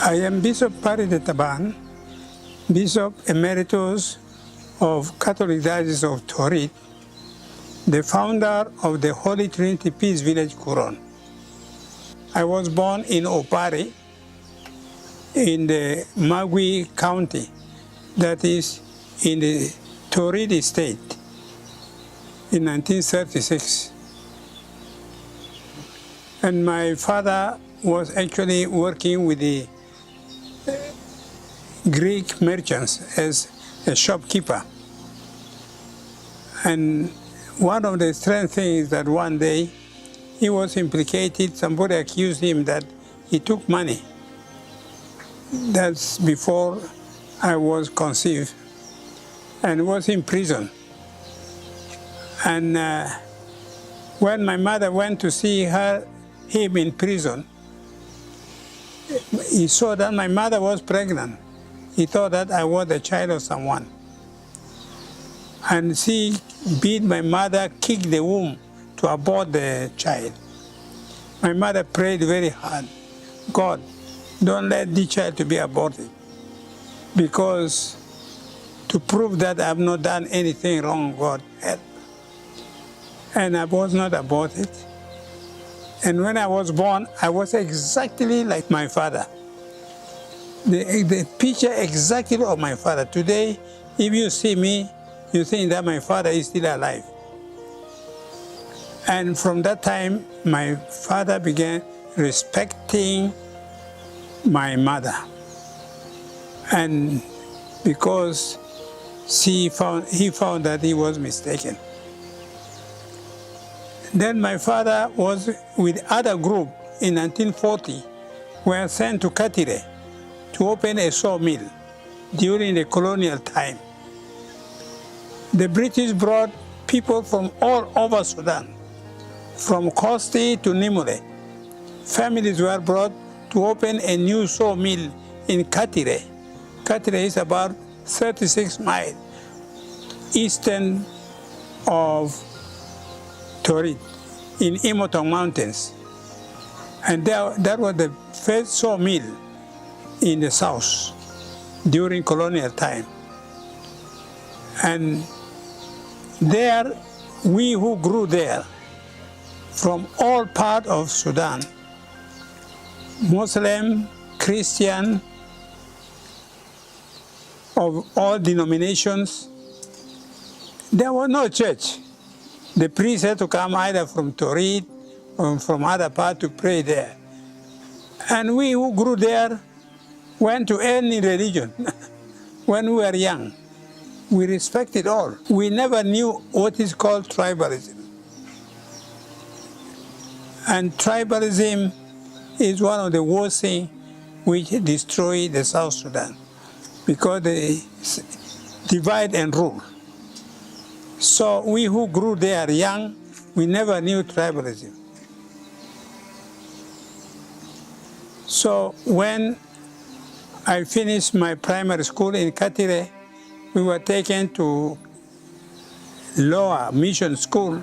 I am Bishop Pari de Taban, Bishop Emeritus of Catholic Diocese of Torit, the founder of the Holy Trinity Peace Village Quran. I was born in Opari, in the Magui County, that is in the Torit State, in 1936. And my father was actually working with the Greek merchants as a shopkeeper. And one of the strange things that one day he was implicated, somebody accused him that he took money. That's before I was conceived, and was in prison. And when my mother went to see him in prison, he saw that my mother was pregnant. He thought that I was the child of someone. And she beat my mother, kicked the womb to abort the child. My mother prayed very hard, God, don't let this child to be aborted, because to prove that I have not done anything wrong, God help. And I was not aborted. And when I was born, I was exactly like my father. The picture exactly of my father. Today, if you see me, you think that my father is still alive. And from that time, my father began respecting my mother. And because he found that he was mistaken. Then my father was with other group in 1940, were sent to Katire to open a sawmill during the colonial time. The British brought people from all over Sudan, from Kosti to Nimule. Families were brought to open a new sawmill in Katire. Katire is about 36 miles eastern of Torit, in Imotong Mountains. And that was the first sawmill in the south during colonial time. And there, we who grew there, from all parts of Sudan, Muslim, Christian, of all denominations, there was no church. The priest had to come either from Torit or from other parts to pray there. And we who grew there went to any religion when we were young. We respected all. We never knew what is called tribalism. And tribalism is one of the worst things which destroy the South Sudan, because they divide and rule. So we who grew there young, we never knew tribalism. So when I finished my primary school in Katire, we were taken to lower mission school.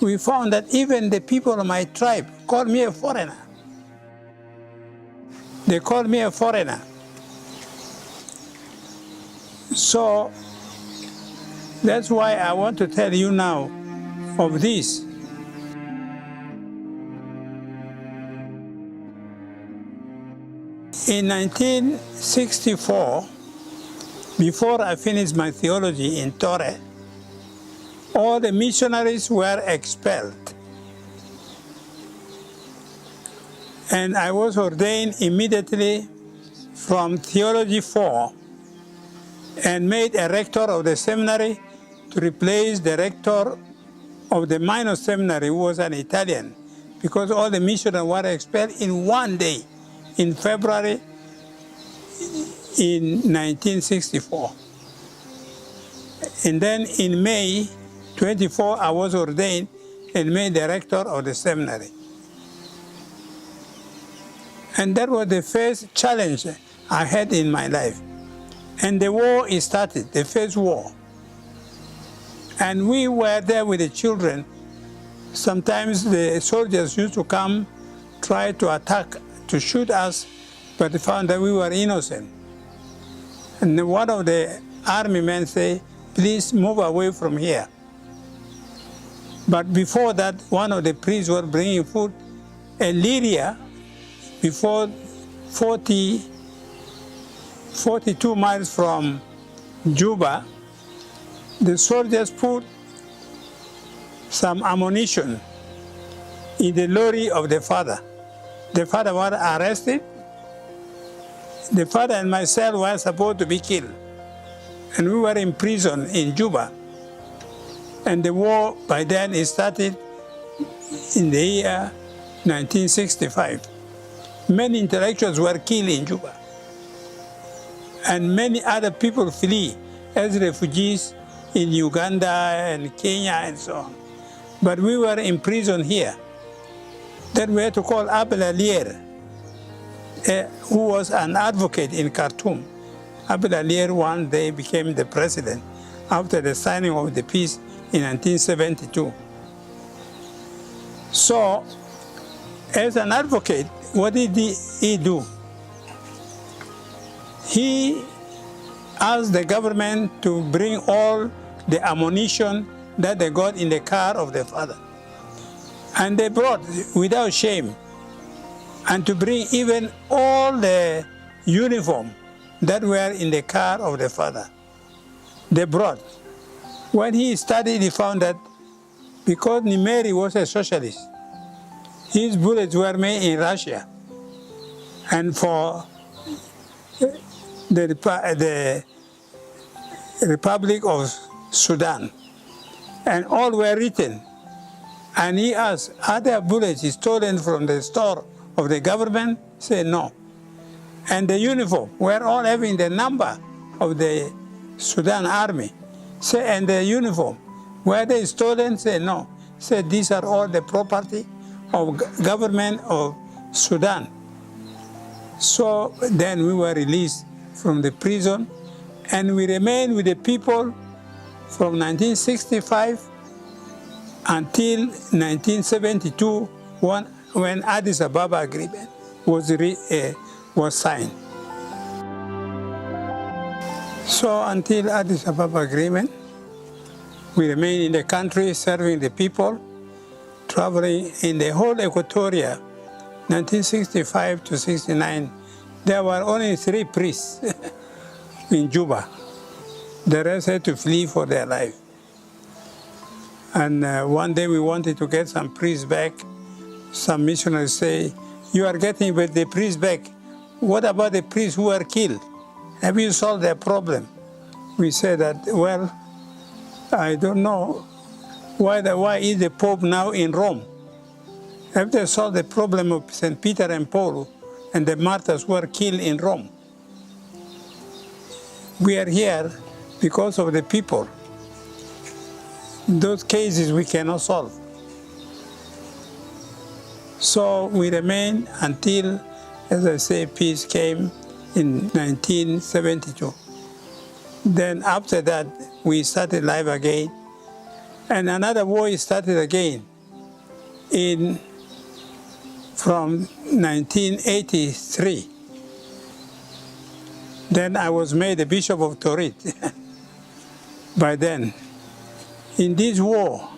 We found that even the people of my tribe called me a foreigner. They called me a foreigner. So that's why I want to tell you now of this. In 1964, before I finished my theology in Torre, all the missionaries were expelled. And I was ordained immediately from Theology 4 and made a rector of the seminary to replace the rector of the minor seminary, who was an Italian, because all the missionaries were expelled in one day, in February in 1964. And then in May 24, I was ordained and made the rector of the seminary. And that was the first challenge I had in my life. And the war started, the first war. And we were there with the children. Sometimes the soldiers used to come, try to attack, to shoot us, but they found that we were innocent. And one of the army men said, please move away from here. But before that, one of the priests was bringing food. In Lyria, before 42 miles from Juba, the soldiers put some ammunition in the lorry of the father. The father was arrested. The father and myself were supposed to be killed. And we were in prison in Juba. And the war by then started in the year 1965. Many intellectuals were killed in Juba. And many other people flee as refugees in Uganda and Kenya and so on. But we were in prison here. Then we had to call Abel Alier, who was an advocate in Khartoum. Abel Alier one day became the president after the signing of the peace in 1972. So, as an advocate, what did he do? He asked the government to bring all the ammunition that they got in the car of the father. And they brought without shame. And to bring even all the uniform that were in the car of the father. They brought. When he studied, he found that because Nimeri was a socialist, his bullets were made in Russia. And for the Republic of Sudan. And all were written. And he asked, are there bullets stolen from the store of the government? Said no. And the uniform were all having the number of the Sudan army. Say, and the uniform, were they stolen? Say no. Said these are all the property of government of Sudan. So then we were released from the prison, and we remained with the people from 1965 until 1972, when Addis Ababa Agreement was signed. So until Addis Ababa Agreement, we remained in the country serving the people, traveling in the whole Equatoria. 1965 to 69, there were only 3 priests in Juba. The rest had to flee for their life. And one day we wanted to get some priests back. Some missionaries say, you are getting the priests back. What about the priests who were killed? Have you solved their problem? We said that, well, I don't know. Why is the Pope now in Rome? Have they solved the problem of St. Peter and Paul and the martyrs who were killed in Rome? We are here because of the people. Those cases we cannot solve. So we remained until, as I say, peace came in 1972. Then after that, we started life again. And another war started again from 1983. Then I was made the Bishop of Torit by then. In this war,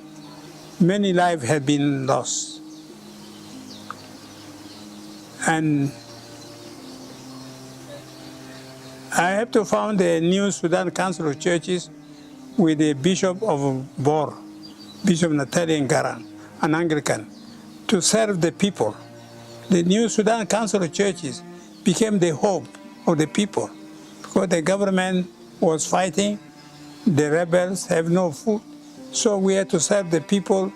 many lives had been lost. And I have to found a new Sudan Council of Churches with the Bishop of Bor, Bishop Natalian Garan, an Anglican, to serve the people. The new Sudan Council of Churches became the hope of the people because the government was fighting, the rebels have no food, so we had to serve the people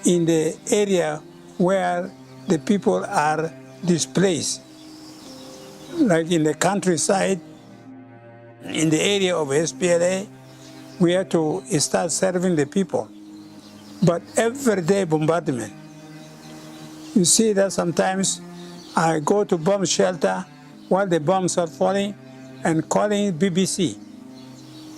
in the area where the people are displaced, like in the countryside, in the area of SPLA, we had to start serving the people. But everyday bombardment. You see that sometimes I go to bomb shelter while the bombs are falling and calling BBC,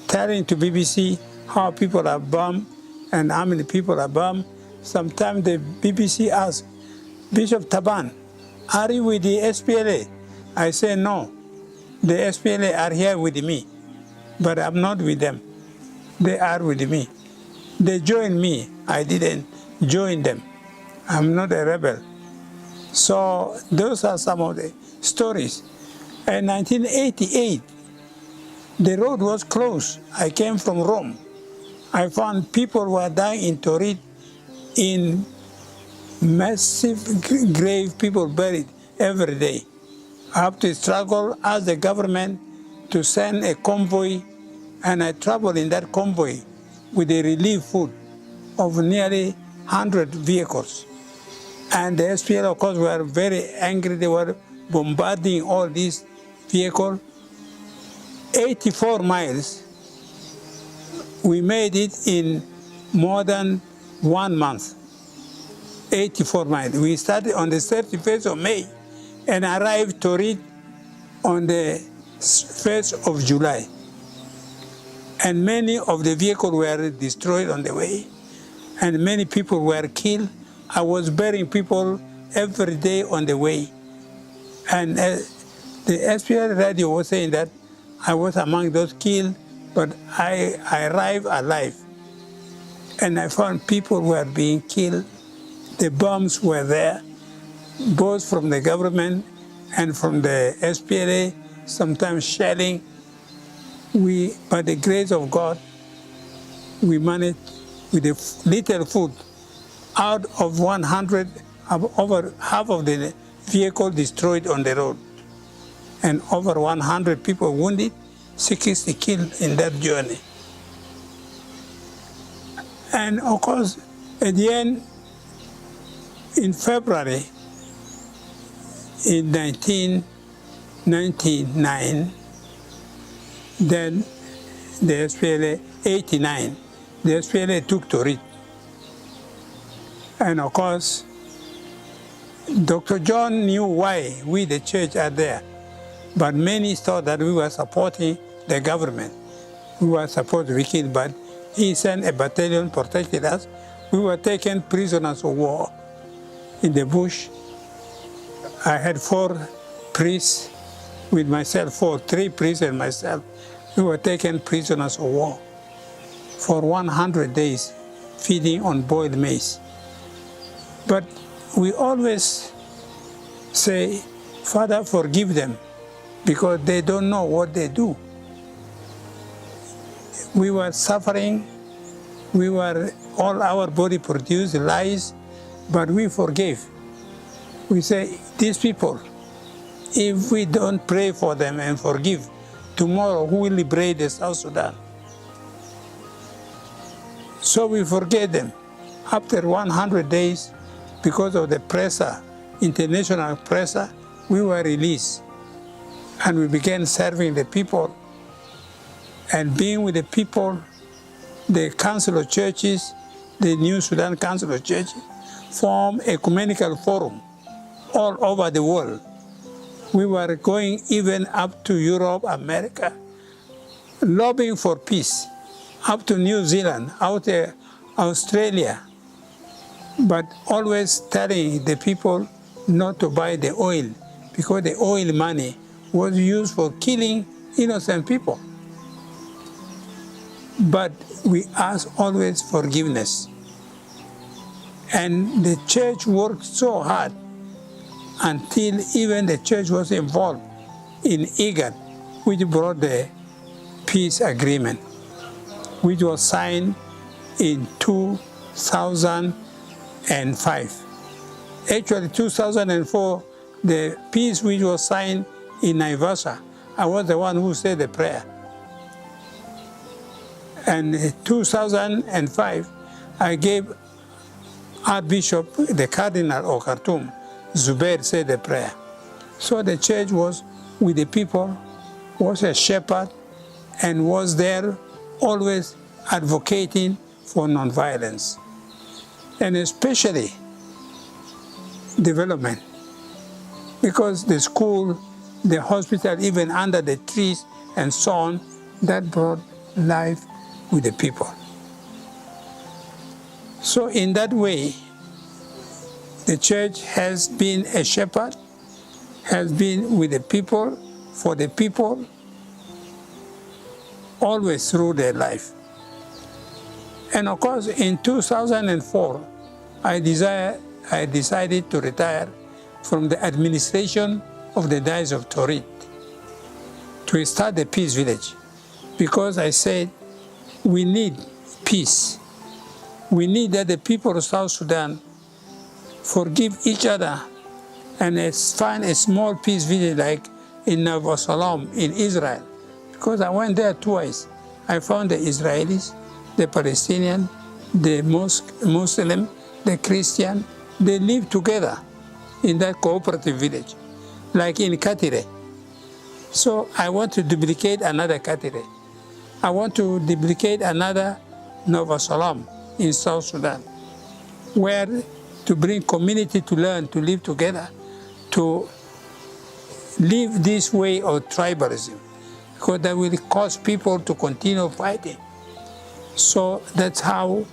telling to BBC how people are bombed and how many people are bombed. Sometimes the BBC asks, Bishop Taban, are you with the SPLA? I say no. The SPLA are here with me, but I'm not with them. They are with me. They joined me. I didn't join them. I'm not a rebel. So those are some of the stories. In 1988, the road was closed. I came from Rome. I found people were dying in Torit in massive grave, people buried every day. I have to struggle as the government to send a convoy, and I traveled in that convoy with the relief food of nearly 100 vehicles. And the SPL, of course, were very angry. They were bombarding all these vehicles. 84 miles, we made it in more than 1 month. 84 miles. We started on the 31st of May and arrived Torit on the 1st of July. And many of the vehicles were destroyed on the way, and many people were killed. I was burying people every day on the way. And the SPL radio was saying that I was among those killed, but I arrived alive. And I found people were being killed. The bombs were there, both from the government and from the SPLA, sometimes shelling. By the grace of God, we managed with a little food. Out of 100, over half of the vehicle destroyed on the road, and over 100 people wounded, 60 killed in that journey. And of course, at the end, in February, in 1999, then the SPLA, 89, the SPLA took Torit. And of course, Dr. John knew why we, the church, are there. But many thought that we were supporting the government. We were supposed to be killed, but he sent a battalion, protected us. We were taken prisoners of war in the bush. I had 4 priests with myself, 3 priests and myself. We were taken prisoners of war for 100 days, feeding on boiled maize. But we always say, Father, forgive them, because they don't know what they do. We were suffering. All our body produced lies, but we forgave. We say, these people, if we don't pray for them and forgive, tomorrow who will liberate the South Sudan? So we forgave them. After 100 days, because of the pressure, international pressure, we were released. And we began serving the people. And being with the people, the Council of Churches, the New Sudan Council of Churches, formed a ecumenical forum all over the world. We were going even up to Europe, America, lobbying for peace, up to New Zealand, out to Australia, but always telling the people not to buy the oil, because the oil money was used for killing innocent people. But we ask always forgiveness. And the church worked so hard until even the church was involved in IGAD, which brought the peace agreement, which was signed in 2005. Actually, 2004, the peace which was signed in Naivasha, I was the one who said the prayer. And in 2005, I gave Archbishop, the Cardinal of Khartoum, Zubair, said the prayer. So the church was with the people, was a shepherd, and was there always advocating for nonviolence, and especially development. Because the school, the hospital, even under the trees and so on, that brought life with the people. So in that way, the church has been a shepherd, has been with the people, for the people, always through their life. And of course, in 2004, I decided to retire from the administration of the Diocese of Torit to start the Peace Village, because I said we need peace. We need that the people of South Sudan forgive each other and find a small peace village like in Jerusalem in Israel. Because I went there twice. I found the Israelis, the Palestinian, the Muslim, the Christian, they live together in that cooperative village, like in Katire. So I want to duplicate another Katire. I want to duplicate another Nova Salam in South Sudan, where to bring community to learn to live together, to live this way of tribalism, because that will cause people to continue fighting. So that's how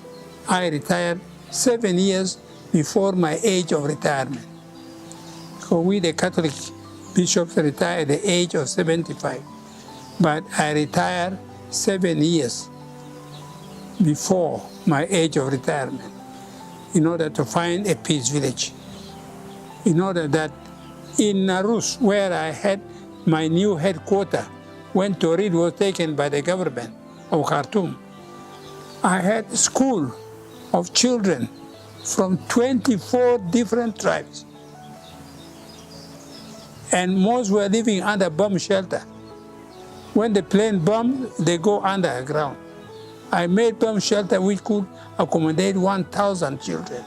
I retired 7 years before my age of retirement. So we, the Catholic bishops, retire at the age of 75. But I retired 7 years before my age of retirement in order to find a peace village. In order that in Narus, where I had my new headquarters, when Torid was taken by the government of Khartoum, I had a school of children from 24 different tribes. And most were living under bomb shelter. When the plane bombed, they go underground. I made bomb shelter which could accommodate 1,000 children.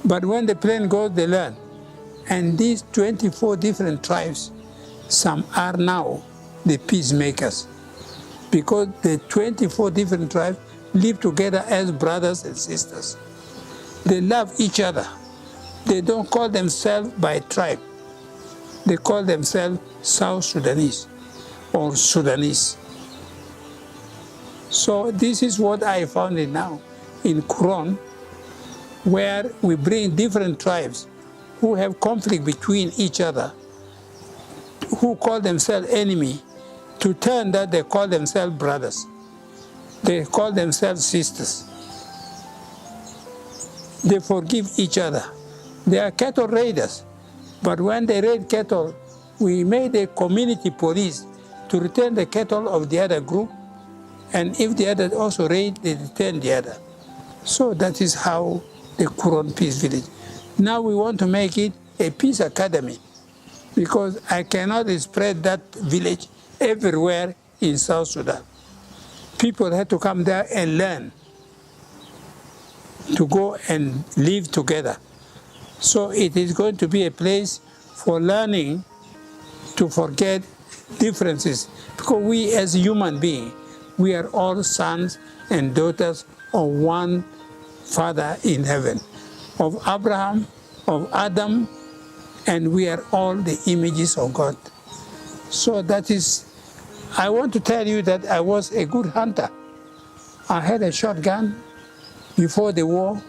But when the plane goes, they learn. And these 24 different tribes, some are now the peacemakers, because the 24 different tribes live together as brothers and sisters. They love each other. They don't call themselves by tribe. They call themselves South Sudanese or Sudanese. So this is what I found it now in Quran, where we bring different tribes who have conflict between each other, who call themselves enemy, to turn that they call themselves brothers. They call themselves sisters. They forgive each other. They are cattle raiders. But when they raid cattle, we made a community police to return the cattle of the other group. And if the other also raid, they return the other. So that is how the Quran Peace Village. Now we want to make it a peace academy, because I cannot spread that village everywhere in South Sudan. People have to come there and learn to go and live together. So it is going to be a place for learning to forget differences, because we as human beings, we are all sons and daughters of one Father in heaven, of Abraham, of Adam, and we are all the images of God. So that is, I want to tell you that I was a good hunter. I had a shotgun before the war.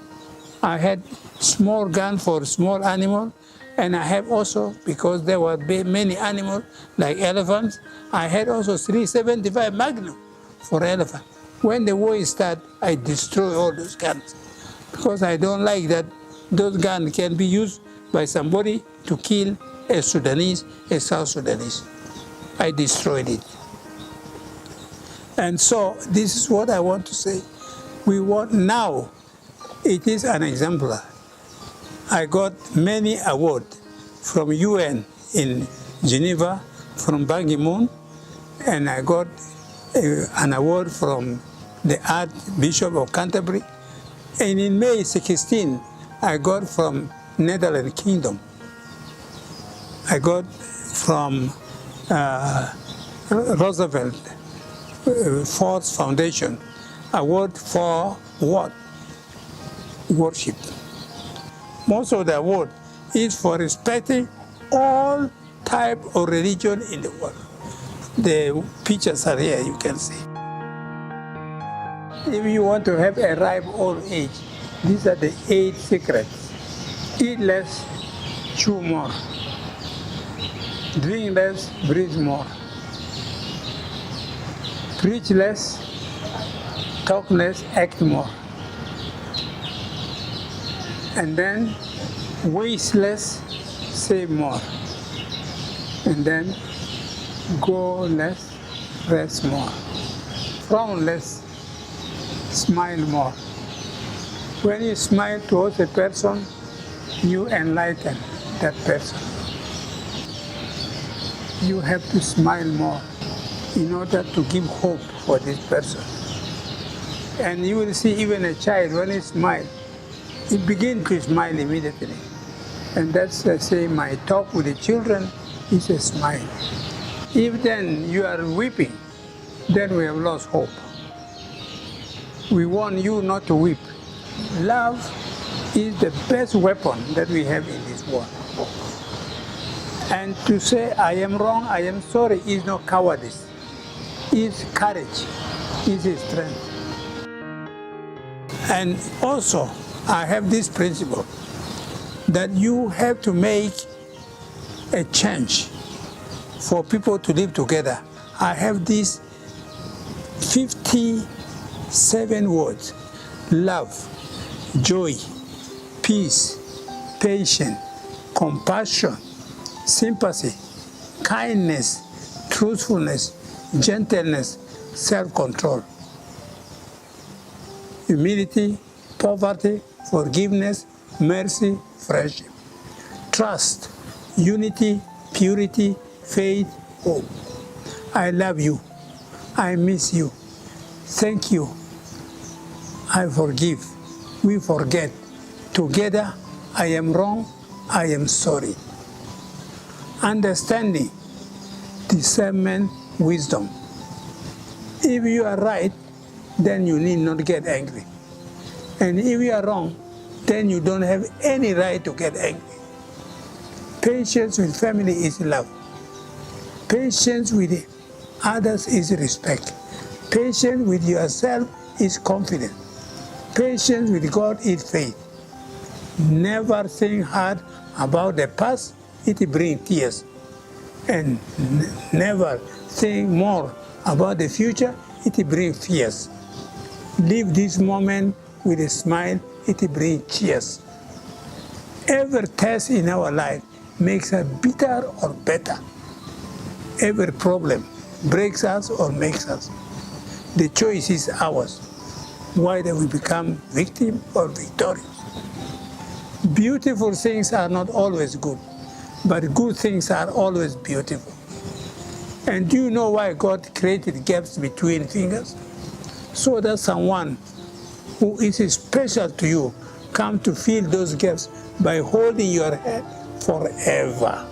I had small gun for small animal, and I have also, because there were many animals like elephants, I had also 375 Magnum for elephant. When the war started, I destroyed all those guns, because I don't like that those guns can be used by somebody to kill a Sudanese, a South Sudanese. I destroyed it. And so this is what I want to say. We want now, it is an exemplar. I got many awards from UN in Geneva, from Ban Ki-moon, and I got an award from the Archbishop of Canterbury. And in May 16, I got from Netherlands Kingdom. I got from Roosevelt Ford's Foundation award for what? Worship. Most of the award is for respecting all type of religion in the world. The pictures are here, you can see. If you want to have a ripe old age, these are the 8 secrets. Eat less, chew more. Drink less, breathe more. Preach less, talk less, act more. And then waste less, save more. And then go less, rest more. Frown less, smile more. When you smile towards a person, you enlighten that person. You have to smile more in order to give hope for this person. And you will see even a child, when he smiles, he begins to smile immediately. And that's the same, my talk with the children is a smile. If then you are weeping, then we have lost hope. We want you not to weep. Love is the best weapon that we have in this world. And to say, I am wrong, I am sorry, is not cowardice. It's courage, it's strength. And also, I have this principle that you have to make a change for people to live together. I have these 57 words: love, joy, peace, patience, compassion, sympathy, kindness, truthfulness, gentleness, self-control, humility, poverty, forgiveness, mercy, friendship, trust, unity, purity, faith, hope. I love you. I miss you. Thank you. I forgive. We forget. Together, I am wrong. I am sorry. Understanding, discernment, wisdom. If you are right, then you need not get angry. And if you are wrong, then you don't have any right to get angry. Patience with family is love. Patience with others is respect. Patience with yourself is confidence. Patience with God is faith. Never think hard about the past, it brings tears. And never think more about the future, it brings fears. Live this moment with a smile, it brings cheers. Every test in our life makes us bitter or better. Every problem breaks us or makes us. The choice is ours, whether we become victim or victorious. Beautiful things are not always good, but good things are always beautiful. And do you know why God created gaps between fingers? So that someone who is special to you come to fill those gaps by holding your hand forever.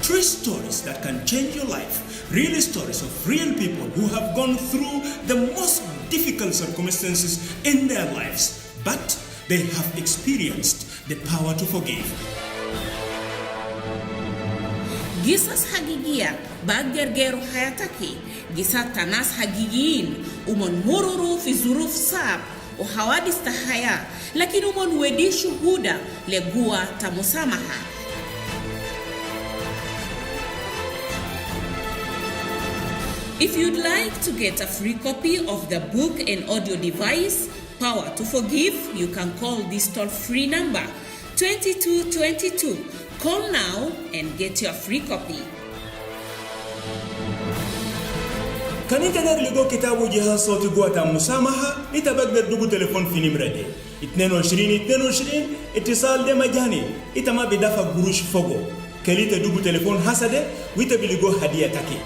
True stories that can change your life. Real stories of real people who have gone through the most difficult circumstances in their lives, but they have experienced the power to forgive. Gisas hagigia baggergeru hayataki gisat tanas hagigiin umon mururu fi zuruf sab o hawadis tahaya lakini umon wedi shuhuda legua tamusamaha. If you'd like to get a free copy of the book and audio device Power to Forgive, you can call this toll-free number 2222. Call now and get your free copy. Kanita ligo kitabu jihaz sauti guata musamaha itabagder dugu telefon fi nimrade 22 itisal de majani itama bidafa gurush fogo kelite dugu telefon hasade wita biligo hadia taki.